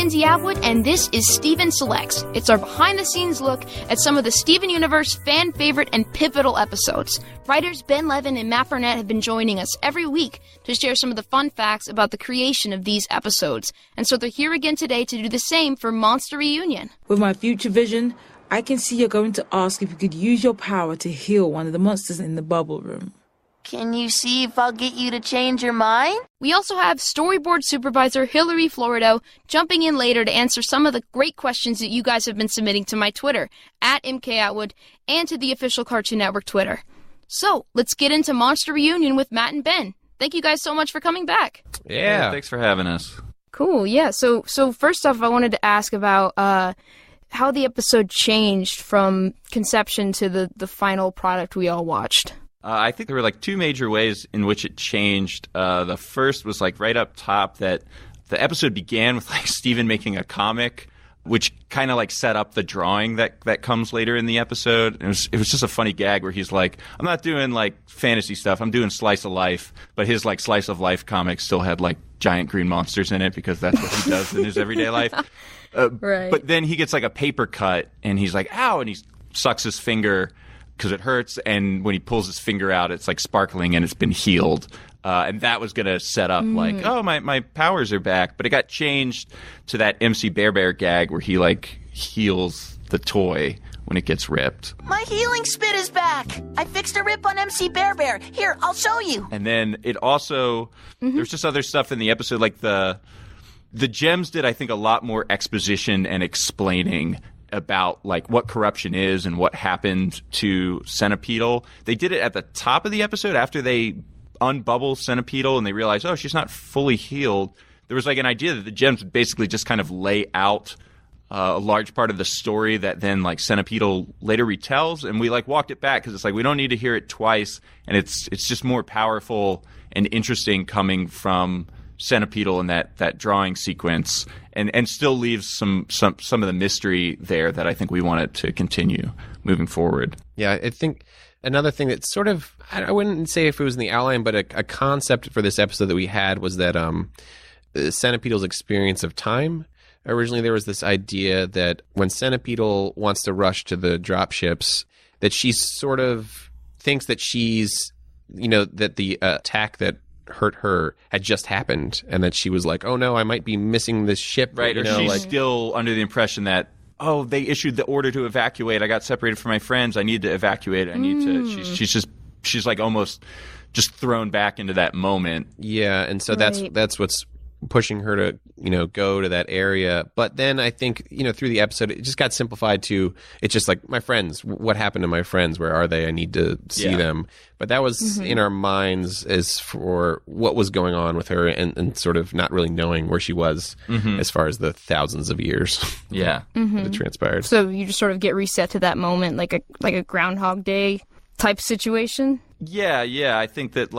McKenzie Atwood, and this is Steven Selects. It's our behind-the-scenes look at some of the Steven Universe fan favorite and pivotal episodes. Writers Ben Levin and Matt Burnett have been joining us every week to share some of the fun facts about the creation of these episodes. And so they're here again today to do the same for Monster Reunion. With my future vision, I can see you're going to ask if you could use your power to heal one of the monsters in the bubble room. Can you see if I'll get you to change your mind? We also have Storyboard Supervisor Hilary Florido jumping in later to answer some of the great questions that you guys have been submitting to my Twitter, @MKAtwood, and to the official Cartoon Network Twitter. So, let's get into Monster Reunion with Matt and Ben. Thank you guys so much for coming back. Yeah, thanks for having us. Cool, yeah. So first off, I wanted to ask about how the episode changed from conception to the final product we all watched. I think there were like two major ways in which it changed. The first was like right up top that the episode began with like Steven making a comic, which kind of like set up the drawing that comes later in the episode. It was just a funny gag where he's like, I'm not doing like fantasy stuff, I'm doing slice of life. But his like slice of life comic still had like giant green monsters in it because that's what he does in his everyday life. Right. But then he gets like a paper cut and he's like, ow, and he sucks his finger because it hurts, and when he pulls his finger out, it's like sparkling and it's been healed. And that was going to set up like, oh, my powers are back. But it got changed to that MC Bear gag where he like heals the toy when it gets ripped. My healing spit is back. I fixed a rip on MC Bear. Here, I'll show you. And then it also, there's just other stuff in the episode, like the gems did, I think, a lot more exposition and explaining about like what corruption is and what happened to Centipeetle. They did it at the top of the episode after they unbubble Centipeetle and they realized, oh, she's not fully healed. There was like an idea that the gems would basically just kind of lay out a large part of the story that then like Centipeetle later retells, and we like walked it back because it's like we don't need to hear it twice, and it's just more powerful and interesting coming from Centipeetle in that drawing sequence, and still leaves some of the mystery there that I think we wanted to continue moving forward. Yeah, I think another thing that's sort of, I wouldn't say if it was in the outline, but a concept for this episode that we had was that Centipeetle's experience of time. Originally, there was this idea that when Centipeetle wants to rush to the dropships, that she sort of thinks that she's, that the attack that hurt her had just happened, and that she was like, oh no, I might be missing this ship. Right, or she's still under the impression that, oh, they issued the order to evacuate. I got separated from my friends. I need to evacuate. I need to. She's like almost just thrown back into that moment. Yeah, and so that's what's pushing her to go to that area. But then I think through the episode it just got simplified to, it's just like, my friends, what happened to my friends, where are they, I need to see them. But that was in our minds as for what was going on with her, and sort of not really knowing where she was as far as the thousands of years that transpired. So you just sort of get reset to that moment, like a Groundhog Day type situation. Yeah, I think that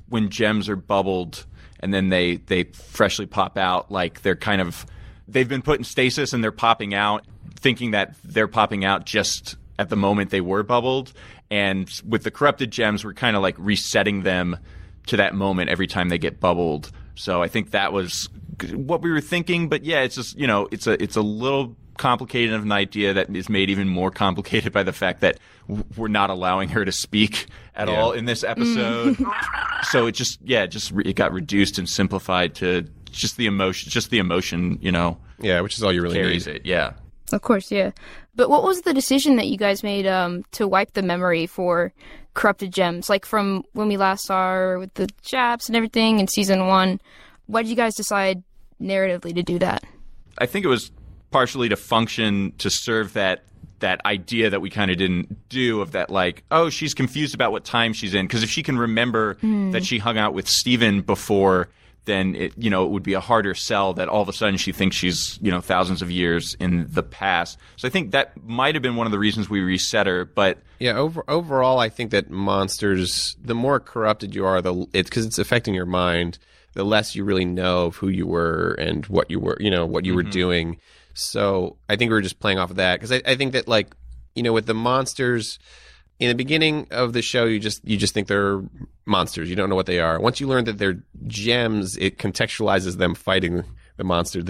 when gems are bubbled and then they freshly pop out, like they've been put in stasis and they're popping out, thinking that they're popping out just at the moment they were bubbled. And with the corrupted gems, we're kind of like resetting them to that moment every time they get bubbled. So I think that was what we were thinking. But yeah, it's just, it's a little complicated of an idea that is made even more complicated by the fact that we're not allowing her to speak at all in this episode. So it it got reduced and simplified to just the emotion, Yeah, which is all you really carries need. it. Yeah. Of course, yeah. But what was the decision that you guys made to wipe the memory for corrupted gems? Like from when we last saw her with the Japs and everything in season 1, why did you guys decide narratively to do that? I think it was partially to function to serve that idea that we kind of didn't do, of that like, oh, she's confused about what time she's in. Because if she can remember that she hung out with Steven before, then it would be a harder sell that all of a sudden she thinks she's thousands of years in the past. So I think that might have been one of the reasons we reset her. But yeah, overall, I think that monsters, the more corrupted you are, because it's affecting your mind, the less you really know of who you were and what you were, what you were doing. So I think we were just playing off of that, because I think that with the monsters in the beginning of the show, you just think they're monsters. You don't know what they are. Once you learn that they're gems, it contextualizes them fighting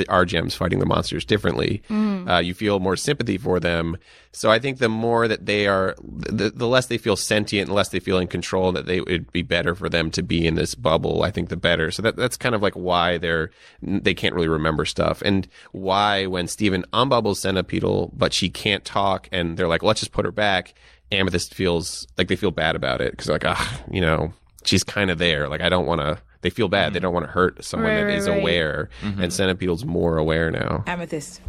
our gems fighting the monsters differently. You feel more sympathy for them. So I think the more that they are, the less they feel sentient, and less they feel in control, that it'd be better for them to be in this bubble, I think the better. So that's kind of like why they can't really remember stuff, and why when Steven unbubbles Centipeetle, but she can't talk, and they're like, let's just put her back, Amethyst feels like they feel bad about it, because they're like, she's kind of there. Like, I don't want to. They feel bad. They don't want to hurt someone that is aware. And Centipeetle's more aware now. Amethyst.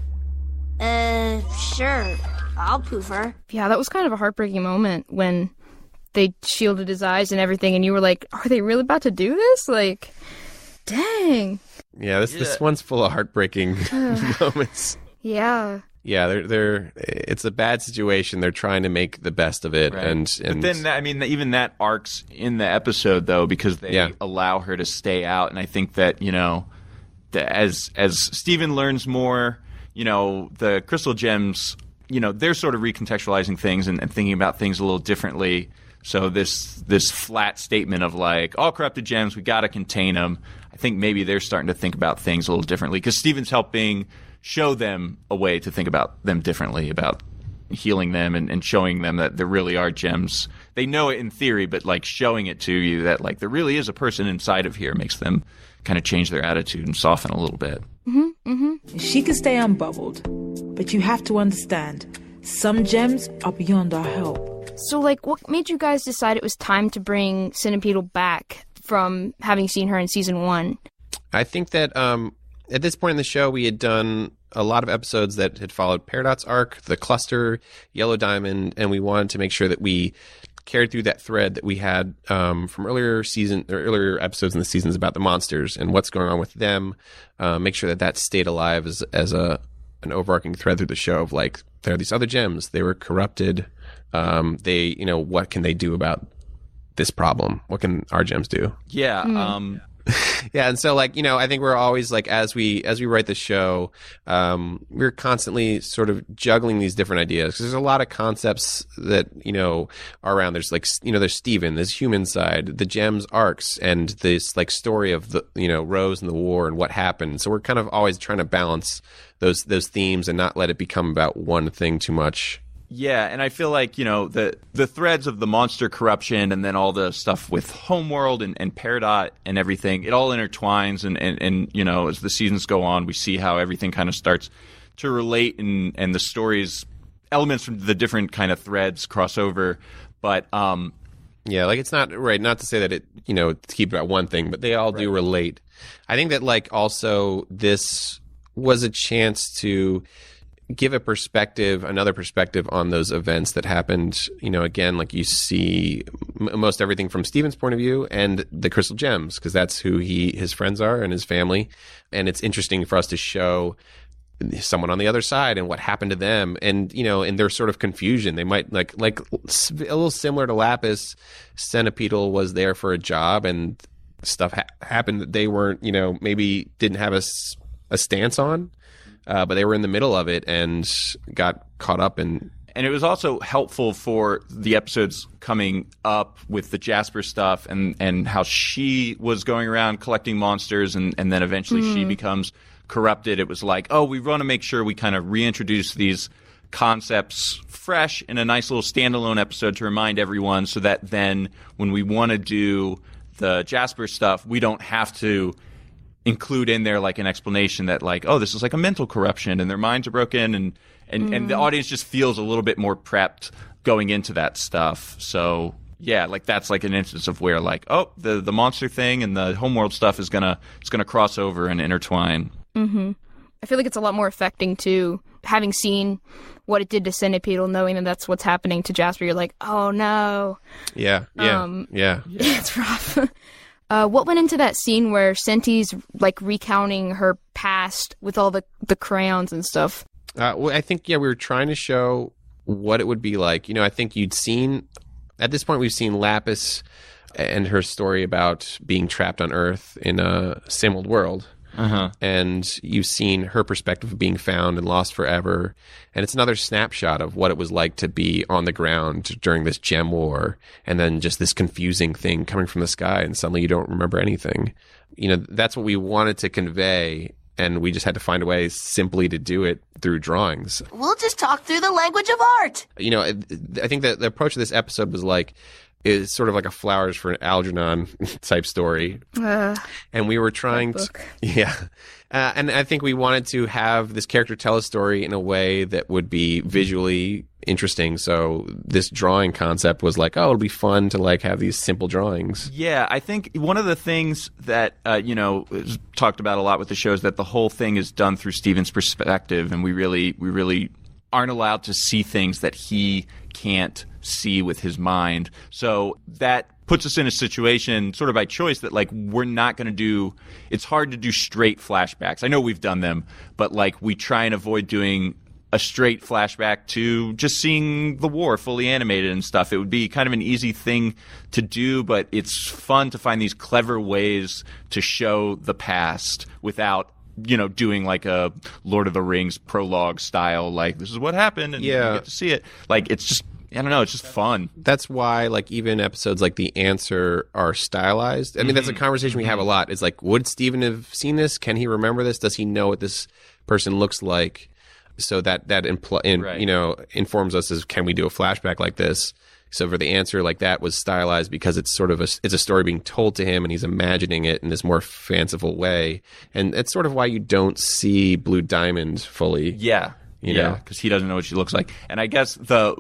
Sure. I'll poof her. Yeah, that was kind of a heartbreaking moment when they shielded his eyes and everything, and you were like, are they really about to do this? Like, dang. Yeah, this one's full of heartbreaking moments. Yeah. Yeah, they're it's a bad situation. They're trying to make the best of it, Right. and But then, even that arcs in the episode though, because they allow her to stay out, and I think that as Steven learns more, the crystal gems, they're sort of recontextualizing things and thinking about things a little differently. So this flat statement of like, all corrupted gems, we got to contain them. I think maybe they're starting to think about things a little differently, because Steven's helping show them a way to think about them differently, about healing them and showing them that there really are gems. They know it in theory, but like showing it to you that like there really is a person inside of here makes them kind of change their attitude and soften a little bit. She can stay unbubbled, but you have to understand, some gems are beyond our help. So, like, what made you guys decide it was time to bring Centipeetle back from having seen her in season 1? I think that at this point in the show, we had done a lot of episodes that had followed Peridot's arc, the cluster, Yellow Diamond, and we wanted to make sure that we carried through that thread that we had from earlier episodes in the seasons about the monsters and what's going on with them. Make sure that stayed alive as an overarching thread through the show of like, there are these other gems, they were corrupted. They, what can they do about this problem? What can our gems do? Yeah. Yeah, and so like, I think we're always like, as we write the show, we're constantly sort of juggling these different ideas, because there's a lot of concepts that are around. There's like, there's Steven, there's human side, the gems arcs, and this like story of the Rose and the war and what happened. So we're kind of always trying to balance those themes and not let it become about one thing too much. Yeah, and I feel like, the threads of the monster corruption and then all the stuff with Homeworld and Peridot and everything, it all intertwines, and as the seasons go on, we see how everything kind of starts to relate, and the stories, elements from the different kind of threads cross over. But yeah, like it's not right, not to say that it, to keep it about one thing, but they all do relate. I think that like also this was a chance to give another perspective on those events that happened. Again, like you see most everything from Steven's point of view and the crystal gems, because that's who his friends are and his family. And it's interesting for us to show someone on the other side and what happened to them, and in their sort of confusion. They might like a little similar to Lapis. Centipeetle was there for a job, and stuff happened that they weren't, maybe didn't have a stance on. But they were in the middle of it and got caught up in. And it was also helpful for the episodes coming up with the Jasper stuff and how she was going around collecting monsters, and then eventually she becomes corrupted. It was like, oh, we want to make sure we kind of reintroduce these concepts fresh in a nice little standalone episode to remind everyone, so that then when we want to do the Jasper stuff, we don't have to include in there like an explanation that like, oh, this is like a mental corruption and their minds are broken, and the audience just feels a little bit more prepped going into that stuff. So yeah, like that's like an instance of where like, oh, the monster thing and the Homeworld stuff is gonna cross over and intertwine. I feel like it's a lot more affecting too, having seen what it did to Centipeetle, knowing that that's what's happening to Jasper. You're like, oh no. Yeah. It's rough. What went into that scene where Senti's like recounting her past with all the crayons and stuff? Well, I think, we were trying to show what it would be like. I think at this point we've seen Lapis and her story about being trapped on Earth in a same old world. And you've seen her perspective of being found and lost forever. And it's another snapshot of what it was like to be on the ground during this gem war, and then just this confusing thing coming from the sky, and suddenly you don't remember anything. That's what we wanted to convey. and we just had to find a way simply to do it through drawings. We'll just talk through the language of art. You know, I think that the approach of this episode was is sort of like a Flowers for Algernon type story. And we were trying to... Yeah. And I think we wanted to have this character tell a story in a way that would be visually interesting. So this drawing concept was like, oh, it'll be fun to like have these simple drawings. Yeah, I think one of the things that, is talked about a lot with the show is that the whole thing is done through Steven's perspective, and we really aren't allowed to see things that he can't see with his mind. So that puts us in a situation sort of by choice that like we're not going to do – it's hard to do straight flashbacks. I know we've done them, but like we try and avoid doing a straight flashback to just seeing the war fully animated and stuff. It would be kind of an easy thing to do, but it's fun to find these clever ways to show the past without – doing like a Lord of the Rings prologue style, like this is what happened and you get to see it. Like it's just, I don't know, it's just fun. That's why like even episodes like The Answer are stylized. I mean, that's a conversation we have a lot. It's like, would Steven have seen this? Can he remember this? Does he know what this person looks like? So that informs us as can we do a flashback like this? So for The Answer, like that was stylized because it's sort of it's a story being told to him and he's imagining it in this more fanciful way. And it's sort of why you don't see Blue Diamond fully. Yeah. Because he doesn't know what she looks like. And I guess the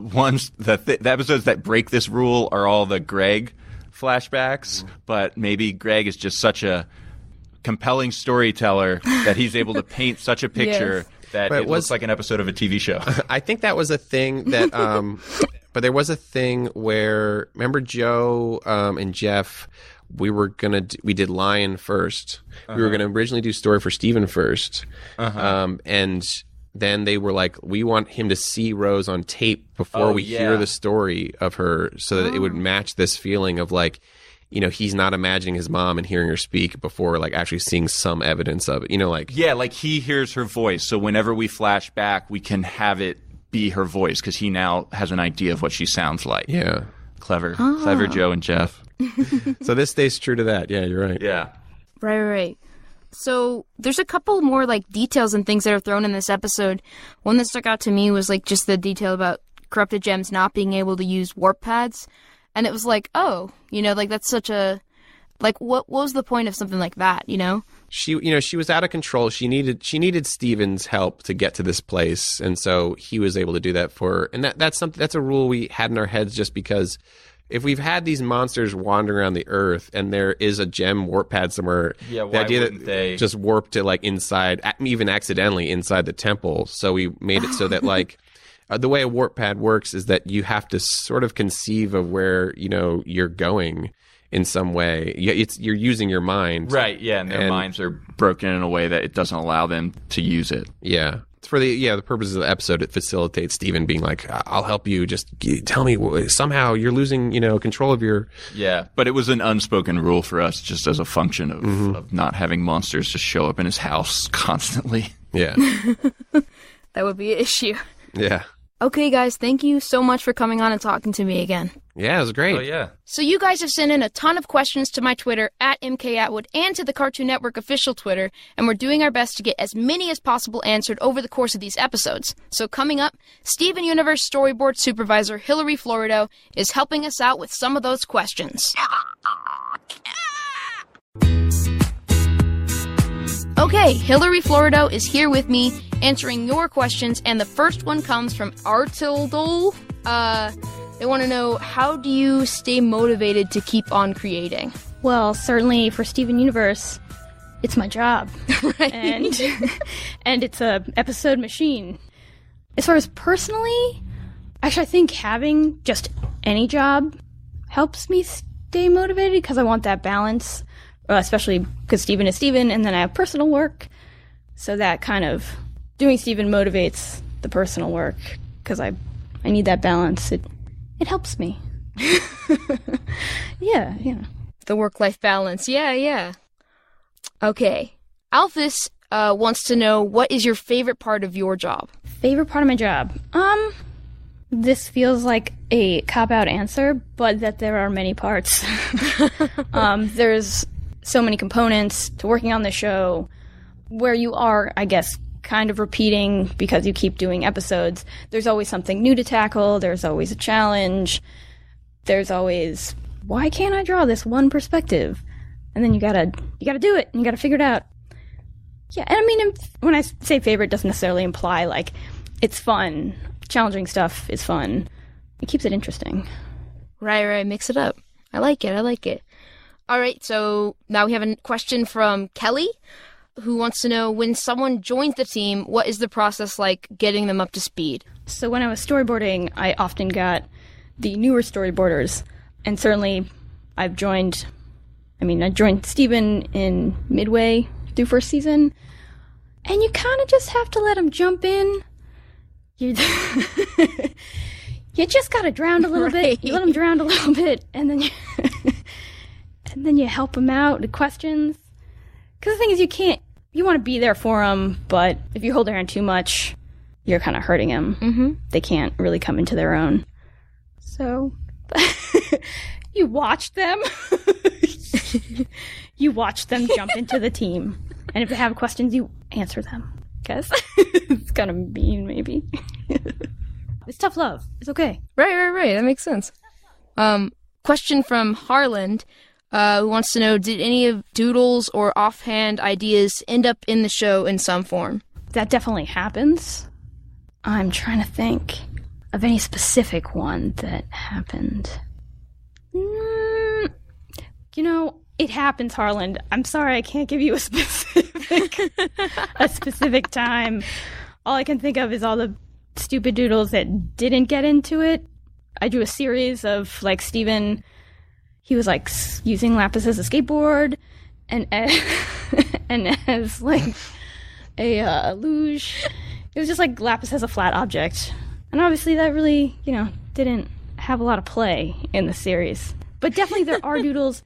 episodes that break this rule are all the Greg flashbacks. But maybe Greg is just such a compelling storyteller that he's able to paint such a picture that it looks like an episode of a TV show. I think that was a thing that... But there was a thing where, remember Joe and Jeff, we did Lion first. We were going to originally do Story for Steven first. And then they were like, we want him to see Rose on tape before we hear the story of her so that it would match this feeling of like, he's not imagining his mom and hearing her speak before like actually seeing some evidence of it, like. Yeah, like he hears her voice. So whenever we flash back, we can have it be her voice because he now has an idea of what she sounds like. Yeah. Clever Joe and Jeff. So this stays true to that. Yeah, you're right. Yeah. Right. So there's a couple more like details and things that are thrown in this episode. One that stuck out to me was like just the detail about corrupted gems not being able to use warp pads. And it was like, like that's such a like what was the point of something like that, She was out of control. She needed Steven's help to get to this place, and so he was able to do that for her. And that's a rule we had in our heads just because if we've had these monsters wandering around the earth and there is a gem warp pad somewhere, the idea that they just warp to like inside, even accidentally inside the temple. So we made it so that like the way a warp pad works is that you have to sort of conceive of where you're going. In some way, you're using your mind, right? Yeah, and their minds are broken in a way that it doesn't allow them to use it. Yeah, for the purposes of the episode, it facilitates Steven being like, "I'll help you. Just tell me somehow you're losing, control of your." Yeah, but it was an unspoken rule for us, just as a function of not having monsters just show up in his house constantly. Yeah, that would be an issue. Yeah. Okay, guys, thank you so much for coming on and talking to me again. Yeah, it was great. Oh, yeah. So you guys have sent in a ton of questions to my Twitter, @MKAtwood, and to the Cartoon Network official Twitter, and we're doing our best to get as many as possible answered over the course of these episodes. So coming up, Steven Universe Storyboard Supervisor Hilary Florido is helping us out with some of those questions. Okay, Hilary Florido is here with me answering your questions, and the first one comes from Artildol. They want to know, how do you stay motivated to keep on creating? Well, certainly for Steven Universe, it's my job. Right. And it's a episode machine. As far as personally, actually I think having just any job helps me stay motivated because I want that balance. Especially because Steven is Steven, and then I have personal work. So that kind of, doing Steven motivates the personal work, because I need that balance. It helps me. Yeah. The work-life balance, yeah. Okay. Alphys wants to know, what is your favorite part of your job? Favorite part of my job? This feels like a cop-out answer, but that there are many parts. There's so many components to working on the show. where you are, I guess, kind of repeating because you keep doing episodes. There's always something new to tackle. There's always a challenge. There's always, why can't I draw this one perspective? And then you gotta do it, and you gotta figure it out. Yeah, and I mean, when I say favorite, it doesn't necessarily imply, like, it's fun. Challenging stuff is fun. It keeps it interesting. Right, mix it up. I like it. All right, so now we have a question from Kelly, who wants to know, when someone joins the team, what is the process like getting them up to speed? So when I was storyboarding, I often got the newer storyboarders, and certainly I joined Steven in midway through first season, and you kind of just have to let him jump in. You just gotta drown a little bit. You let him drown a little bit, and then you help him out with questions. Because the thing is, you want to be there for him, but if you hold their hand too much, you're kind of hurting him. Mm-hmm. They can't really come into their own. So you watch them. You watch them jump into the team. And if they have questions, you answer them. Guess it's kind of mean, maybe. It's tough love. It's okay. Right. That makes sense. Question from Harland, who wants to know, did any of Doodles or offhand ideas end up in the show in some form? That definitely happens. I'm trying to think of any specific one that happened. It happens, Harland. I'm sorry I can't give you a specific time. All I can think of is all the stupid doodles that didn't get into it. I drew a series of, like, Steven, he was, like, using Lapis as a skateboard, and as, like, a luge. It was just, like, Lapis as a flat object. And obviously that really, didn't have a lot of play in the series. But definitely there are doodles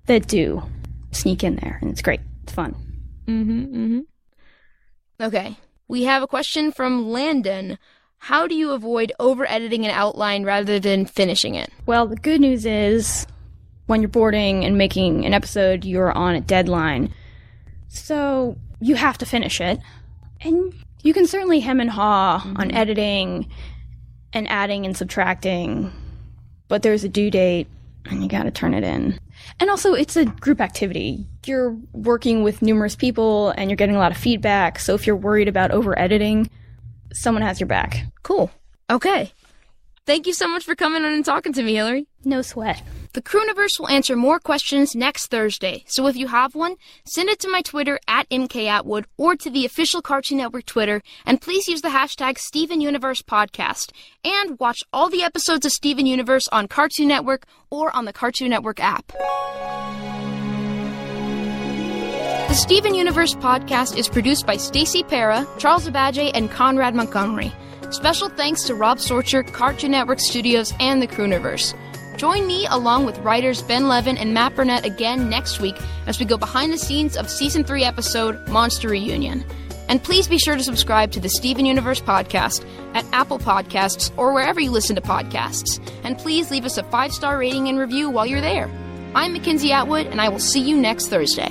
that do sneak in there, and it's great. It's fun. Okay. We have a question from Landon. How do you avoid over-editing an outline rather than finishing it? Well, the good news is, when you're boarding and making an episode, you're on a deadline. So you have to finish it. And you can certainly hem and haw on editing and adding and subtracting, but there's a due date, and you gotta turn it in. And also, it's a group activity. You're working with numerous people, and you're getting a lot of feedback, so if you're worried about over-editing, someone has your back. Cool. Okay. Thank you so much for coming on and talking to me, Hilary. No sweat. The Crewniverse will answer more questions next Thursday, so if you have one, send it to my Twitter @MKAtwood or to the official Cartoon Network Twitter, and please use the hashtag StevenUniversePodcast. And watch all the episodes of Steven Universe on Cartoon Network or on the Cartoon Network app. The Steven Universe Podcast is produced by Stacey Para, Charles Abadje, and Conrad Montgomery. Special thanks to Rob Sorcher, Cartoon Network Studios, and the Crewniverse. Join me along with writers Ben Levin and Matt Burnett again next week as we go behind the scenes of Season 3 episode Monster Reunion. And please be sure to subscribe to the Steven Universe Podcast at Apple Podcasts or wherever you listen to podcasts. And please leave us a 5-star rating and review while you're there. I'm McKenzie Atwood, and I will see you next Thursday.